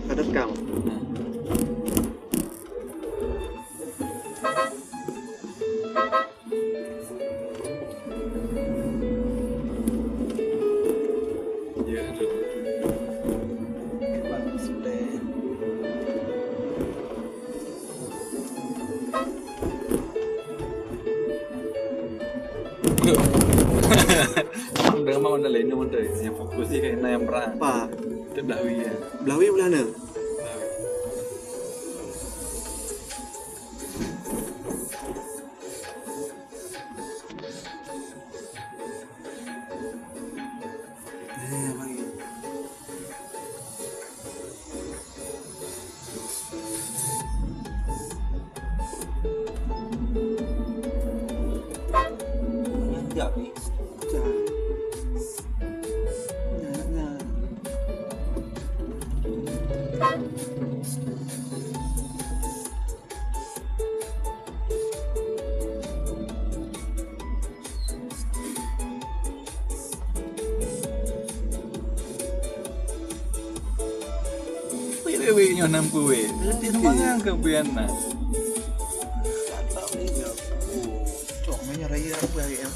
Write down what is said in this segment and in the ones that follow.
Padat kang. Ya, aduh. Sudah. Udah mah udah lain udah yang fokus sih kayak yang perang. Pak, Itu Blawi ya. Blawi belana. Bagi. Tidak nih. Nah. Wewe nyonam kuwe. Di semangat ke Biana. Tak ni. Cok mainnya raya apa hari yang.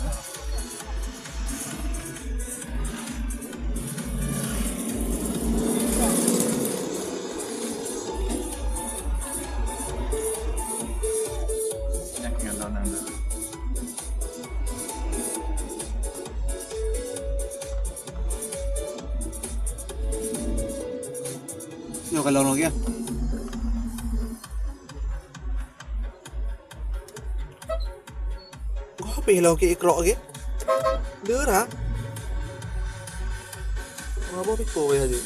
Yang ngalon anda. Yo kalau orang ya. Kau apa hilau ke ikrok ke? Dera. Apa piko ya je?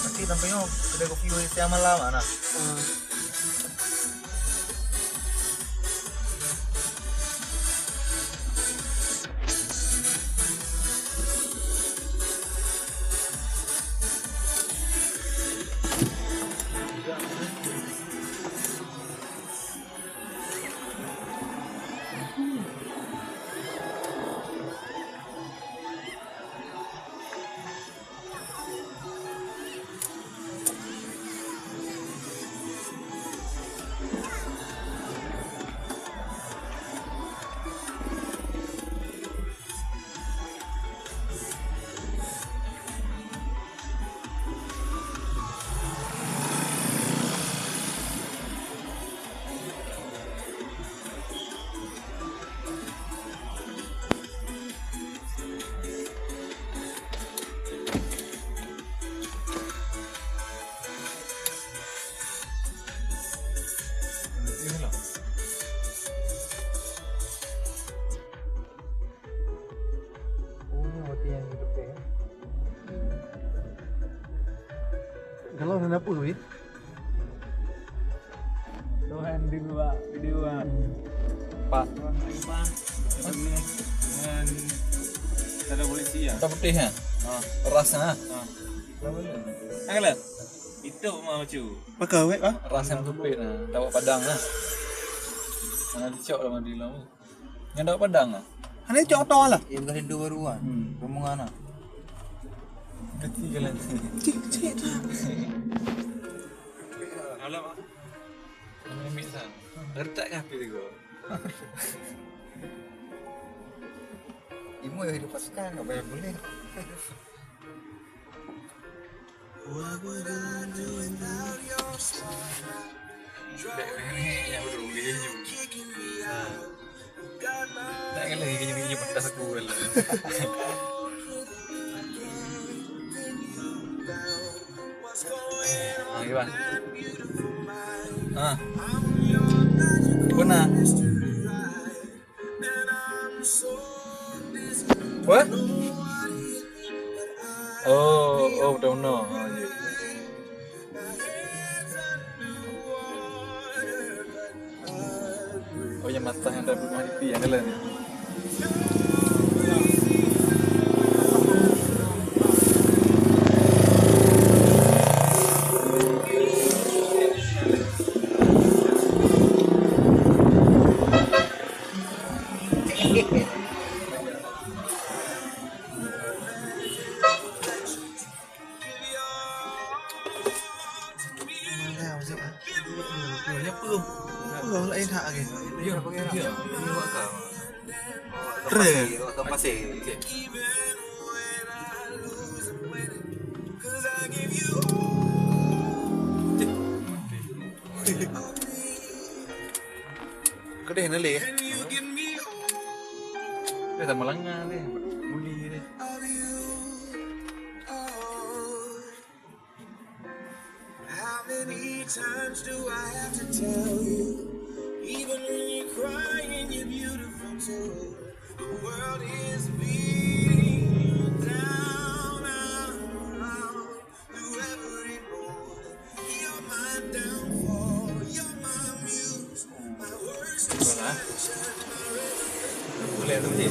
Nanti tampaknya kedai kopi yang malam mana? Kalau ada apa tu? Tuhan di luar video Pak. Pak. Dengan ada polisi ya. Tak putih ya? Rasnya. Angkat. Itu mau cu. Pakai wek ah? Rasa yang tupit nah. Dapat padang lah. Mana dicok lah mandi lah. Yang dapat padang lah. Hanya cok tol lah. Yang kali dua baruan. Rombongan lah. Ketiga lagi. Cik tu. Alam ah. Ini misal. Retak kapi tu go. Imu yang hidup pasukan, nggak banyak boleh. Ini yang berugi je. Tak kan lagi kenyang pedas aku lah. Gimana? Gimana? What? Oh, don't know. Yeah. Oh, yang mata yang ada rumah di yang lain. hak lagi. Iya, iya, iya, bakal. Keren. Waktu pasir. Kedai nale. Dia tak melanggar dia. Muli dia. How many times do I have to tell you? Even when you're crying, you're beautiful too. The world is beating down through every mood. You're my downfall. You're my muse. My worst distraction. Boleh tu je.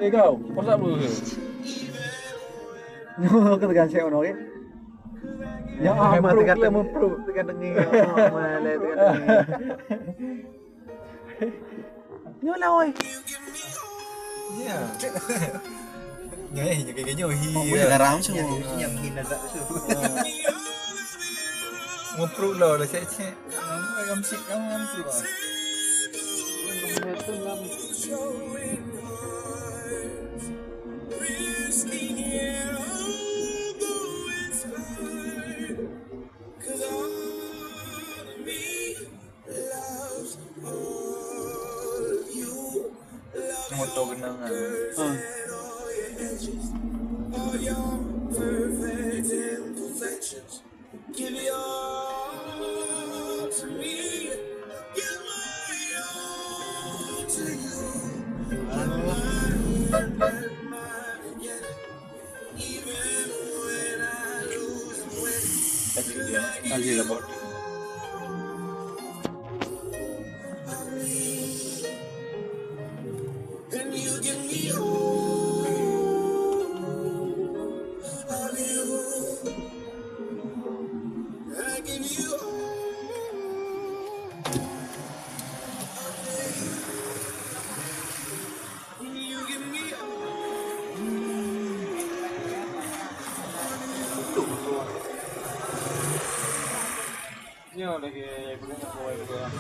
Kau, WhatsApp dulu ke? Kau tekan saya ono ke? Ya amat tekan memprove tekan dengi. Malah tekan dengi. Nyola oi. Ya. Ngai nyoki Boleh garam semua. Yang hina tak tu. Memprove lah cek. Kamu sik kamu memprove ah. Risking it all, though it's hard. 'Cause all of me loves all of you. Motor kenangan. All your edges, all your perfect imperfections. Give your all to me. Give my all to you. Give mine again. Even when I lose and win. Lagi lah bot. And you give me all of you. I give you all. You give me Nyo lagi boleh nak buat.